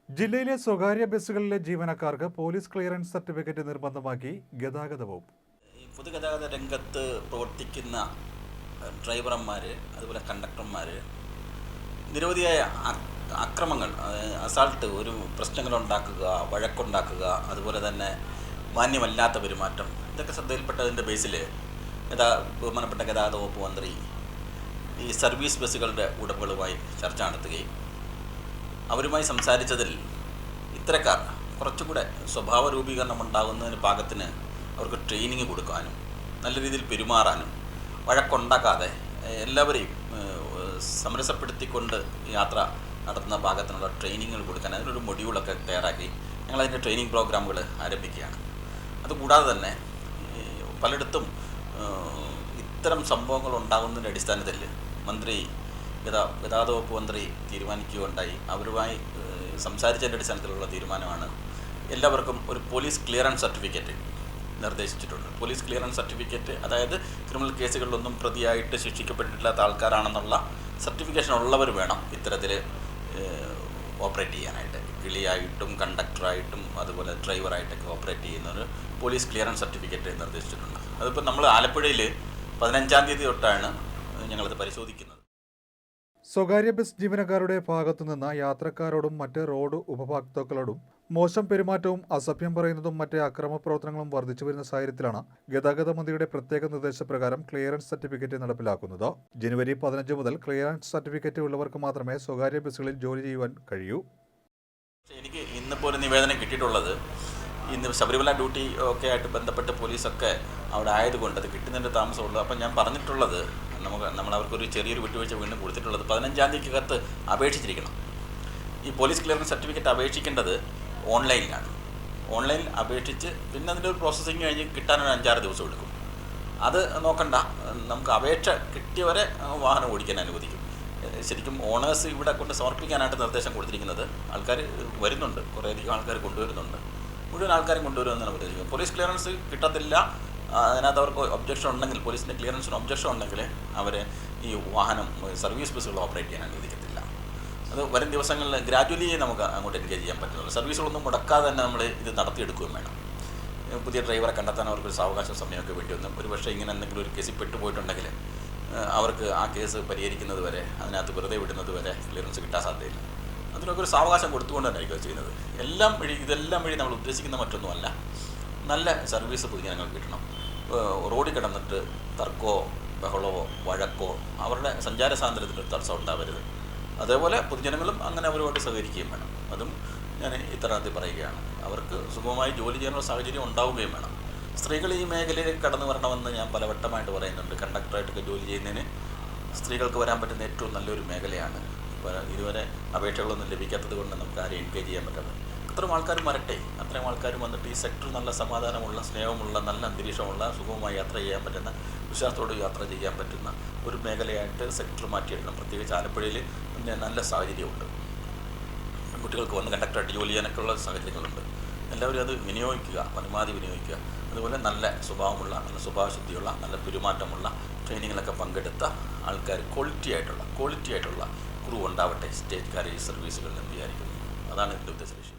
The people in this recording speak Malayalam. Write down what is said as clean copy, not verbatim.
ജില്ലയിലെ സ്വകാര്യ ബസ്സുകളിലെ ജീവനക്കാർക്ക് പോലീസ് ക്ലിയറൻസ് സർട്ടിഫിക്കറ്റ് നിർബന്ധമാക്കി ഗതാഗത വകുപ്പ്. പൊതുഗതാഗത രംഗത്ത് പ്രവർത്തിക്കുന്ന ഡ്രൈവർമാർ, അതുപോലെ കണ്ടക്ടർമാർ നിരവധിയായ അക്രമങ്ങൾ, അസാൾട്ട്, ഒരു പ്രശ്നങ്ങളുണ്ടാക്കുക, വഴക്കുണ്ടാക്കുക, അതുപോലെ തന്നെ മാന്യമല്ലാത്ത പെരുമാറ്റം, ഇതൊക്കെ ശ്രദ്ധയിൽപ്പെട്ടതിൻ്റെ ബേസിൽ ബഹുമാനപ്പെട്ട ഗതാഗത വകുപ്പ് മന്ത്രി ഈ സർവീസ് ബസ്സുകളുടെ ഉടമകളുമായി ചർച്ച നടത്തുകയും അവരുമായി സംസാരിച്ചതിൽ ഇത്തരക്കാർ കുറച്ചുകൂടെ സ്വഭാവ രൂപീകരണം ഉണ്ടാകുന്നതിന് പാകത്തിന് അവർക്ക് ട്രെയിനിങ് കൊടുക്കാനും നല്ല രീതിയിൽ പെരുമാറാനും വഴക്കുണ്ടാക്കാതെ എല്ലാവരെയും സമരസപ്പെടുത്തിക്കൊണ്ട് യാത്ര നടത്തുന്ന ഭാഗത്തിനുള്ള ട്രെയിനിങ്ങുകൾ കൊടുക്കാൻ അതിനൊരു മൊഡ്യൂളൊക്കെ തയ്യാറാക്കി ഞങ്ങളതിൻ്റെ ട്രെയിനിങ് പ്രോഗ്രാമുകൾ ആരംഭിക്കുകയാണ്. അതുകൂടാതെ തന്നെ പലയിടത്തും ഇത്തരം സംഭവങ്ങൾ ഉണ്ടാകുന്നതിൻ്റെ അടിസ്ഥാനത്തിൽ ഗതാഗത വകുപ്പ് മന്ത്രി തീരുമാനിക്കുകയുണ്ടായി. അവരുമായി സംസാരിച്ചതിൻ്റെ അടിസ്ഥാനത്തിലുള്ള തീരുമാനമാണ് എല്ലാവർക്കും ഒരു പോലീസ് ക്ലിയറൻസ് സർട്ടിഫിക്കറ്റ് നിർദ്ദേശിച്ചിട്ടുണ്ട്. പോലീസ് ക്ലിയറൻസ് സർട്ടിഫിക്കറ്റ്, അതായത് ക്രിമിനൽ കേസുകളിലൊന്നും പ്രതിയായിട്ട് ശിക്ഷിക്കപ്പെട്ടിട്ടില്ലാത്ത ആൾക്കാരാണെന്നുള്ള സർട്ടിഫിക്കേഷൻ ഉള്ളവർ വേണം ഇത്തരത്തിൽ ഓപ്പറേറ്റ് ചെയ്യാനായിട്ട്. കിളിയായിട്ടും കണ്ടക്ടറായിട്ടും അതുപോലെ ഡ്രൈവറായിട്ടൊക്കെ ഓപ്പറേറ്റ് ചെയ്യുന്നൊരു പോലീസ് ക്ലിയറൻസ് സർട്ടിഫിക്കറ്റ് നിർദ്ദേശിച്ചിട്ടുണ്ട്. അതിപ്പോൾ നമ്മൾ ആലപ്പുഴയിൽ 15-ാം തീയതി തൊട്ടാണ് ഞങ്ങളത് പരിശോധിക്കുന്നത്. സ്വകാര്യ ബസ് ജീവനക്കാരുടെ ഭാഗത്തുനിന്ന് യാത്രക്കാരോടും മറ്റ് റോഡ് ഉപഭോക്താക്കളോടും മോശം പെരുമാറ്റവും അസഭ്യം പറയുന്നതും മറ്റ് അക്രമ പ്രവർത്തനങ്ങളും വർദ്ധിച്ചു വരുന്ന സാഹചര്യത്തിലാണ് ഗതാഗത മന്ത്രിയുടെ പ്രത്യേക നിർദ്ദേശപ്രകാരം ക്ലിയറൻസ് സർട്ടിഫിക്കറ്റ് നടപ്പിലാക്കുന്നത്. ജനുവരി 15 മുതൽ ക്ലിയറൻസ് സർട്ടിഫിക്കറ്റ് ഉള്ളവർക്ക് മാത്രമേ സ്വകാര്യ ബസ്സുകളിൽ ജോലി ചെയ്യുവാൻ കഴിയൂ. എനിക്ക് ഇന്നിപ്പോൾ ഒരു നിവേദനം കിട്ടിയിട്ടുള്ളത്, ഇന്ന് ശബരിമല ഡ്യൂട്ടി ഒക്കെ ആയിട്ട് ബന്ധപ്പെട്ട് പോലീസൊക്കെ അവിടെ ആയതുകൊണ്ട് അത് കിട്ടുന്നതിൻ്റെ താമസമുള്ളൂ. അപ്പം ഞാൻ പറഞ്ഞിട്ടുള്ളത്, നമ്മൾ അവർക്കൊരു ചെറിയൊരു വിട്ടുവീഴ്ച വീണ്ടും കൊടുത്തിട്ടുള്ളത് 15-ാം തീയതിക്കകത്ത് അപേക്ഷിച്ചിരിക്കണം. ഈ പോലീസ് ക്ലിയറൻസ് സർട്ടിഫിക്കറ്റ് അപേക്ഷിക്കേണ്ടത് ഓൺലൈനിലാണ്. ഓൺലൈനിൽ അപേക്ഷിച്ച് പിന്നെ അതിൻ്റെ ഒരു പ്രോസസ്സിങ് കഴിഞ്ഞ് കിട്ടാനൊരു 5-6 ദിവസം എടുക്കും. അത് നോക്കണ്ട, നമുക്ക് അപേക്ഷ കിട്ടിയവരെ വാഹനം ഓടിക്കാൻ അനുവദിക്കും. ശരിക്കും ഓണേഴ്സ് ഇവിടെ കൊണ്ട് സമർപ്പിക്കാനായിട്ട് നിർദ്ദേശം കൊടുത്തിരിക്കുന്നത്. ആൾക്കാർ വരുന്നുണ്ട്, കുറേയധികം ആൾക്കാർ കൊണ്ടുവരുന്നുണ്ട്, മുഴുവൻ ആൾക്കാരും കൊണ്ടുവരുമെന്നാണ് ഉദ്ദേശിക്കുന്നത്. പോലീസ് ക്ലിയറൻസ് കിട്ടത്തില്ല, അതിനകത്ത് അവർക്ക് ഒബ്ജക്ഷൻ ഉണ്ടെങ്കിൽ, പോലീസിൻ്റെ ക്ലിയറൻസിന് ഒബ്ജക്ഷൻ ഉണ്ടെങ്കിൽ അവരെ ഈ വാഹനം സർവീസ് ബസ്സുകൾ ഓപ്പറേറ്റ് ചെയ്യാൻ അനുവദിക്കത്തില്ല. അത് വരും ദിവസങ്ങളിൽ ഗ്രാജുവലി നമുക്ക് അങ്ങോട്ട് എൻഗേജ് ചെയ്യാൻ പറ്റുള്ളൂ. സർവീസുകളൊന്നും മുടക്കാതെ തന്നെ നമ്മൾ ഇത് നടത്തിയെടുക്കുകയും വേണം. പുതിയ ഡ്രൈവറെ കണ്ടെത്താൻ അവർക്കൊരു സാവകാശ സമയമൊക്കെ വേണ്ടി വന്നു. ഒരു പക്ഷേ ഇങ്ങനെ എന്തെങ്കിലും ഒരു കേസിൽ പെട്ടുപോയിട്ടുണ്ടെങ്കിൽ അവർക്ക് ആ കേസ് പരിഹരിക്കുന്നത് വരെ, അതിനകത്ത് വെറുതെ വിടുന്നത് വരെ ക്ലിയറൻസ് കിട്ടാൻ സാധ്യതയില്ല. അതിനൊക്കെ ഒരു സാവകാശം കൊടുത്തുകൊണ്ട് തന്നെയായിരിക്കും ചെയ്യുന്നത്. ഇതെല്ലാം വഴി നമ്മൾ ഉദ്ദേശിക്കുന്ന മറ്റൊന്നുമല്ല, നല്ല സർവീസ് പൊതുജനങ്ങൾക്ക് കിട്ടണം. റോഡിൽ കിടന്നിട്ട് തർക്കമോ ബഹളമോ വഴക്കോ അവരുടെ സഞ്ചാര സ്വാതന്ത്ര്യത്തിനൊരു തടസ്സം ഉണ്ടാവരുത്. അതേപോലെ പൊതുജനങ്ങളും അങ്ങനെ അവരുമായിട്ട് സഹകരിക്കുകയും വേണം. അതും ഞാൻ ഇത്തരത്തിൽ പറയുകയാണ്. അവർക്ക് സുഗമമായി ജോലി ചെയ്യാനുള്ള സാഹചര്യം ഉണ്ടാവുകയും വേണം. സ്ത്രീകൾ ഈ മേഖലയിൽ കടന്നു വരണമെന്ന് ഞാൻ പലവട്ടമായിട്ട് പറയുന്നുണ്ട്. കണ്ടക്ടറായിട്ടൊക്കെ ജോലി ചെയ്യുന്നതിന് സ്ത്രീകൾക്ക് വരാൻ പറ്റുന്ന ഏറ്റവും നല്ലൊരു മേഖലയാണ്. ഇതുവരെ അപേക്ഷകളൊന്നും ലഭിക്കാത്തത് കൊണ്ട് നമുക്ക് ആരെയും എൻഗേജ് ചെയ്യാൻ പറ്റാതെ അത്രയും ആൾക്കാരും വരട്ടെ. അത്രയും ആൾക്കാരും വന്നിട്ട് ഈ സെക്ടർ നല്ല സമാധാനമുള്ള, സ്നേഹമുള്ള, നല്ല അന്തരീക്ഷമുള്ള, സുഗമമായി യാത്ര ചെയ്യാൻ പറ്റുന്ന, വിശ്വാസത്തോട് യാത്ര ചെയ്യാൻ പറ്റുന്ന ഒരു മേഖലയായിട്ട് സെക്ടർ മാറ്റിയെടുക്കണം. പ്രത്യേകിച്ച് ആലപ്പുഴയിൽ നല്ല സാഹചര്യമുണ്ട്. പെൺകുട്ടികൾക്ക് വന്ന് കണ്ടക്ടറായിട്ട് ജോലി ചെയ്യാനൊക്കെയുള്ള സാഹചര്യങ്ങളുണ്ട്. എല്ലാവരും അത് വിനിയോഗിക്കുക, പരമാവധി വിനിയോഗിക്കുക. അതുപോലെ നല്ല സ്വഭാവമുള്ള, നല്ല സ്വഭാവശുദ്ധിയുള്ള, നല്ല പെരുമാറ്റമുള്ള ട്രെയിനിങ്ങിലൊക്കെ പങ്കെടുത്ത ആൾക്കാർ ക്വാളിറ്റി ആയിട്ടുള്ള ക്രൂ ഉണ്ടാവട്ടെ സ്റ്റേറ്റ് കാരേജ് സർവീസുകളിൽ എന്ന് വിചാരിക്കുന്നു. അതാണ് ഇതിൻ്റെ ഉദ്ദേശ ലക്ഷ്യം.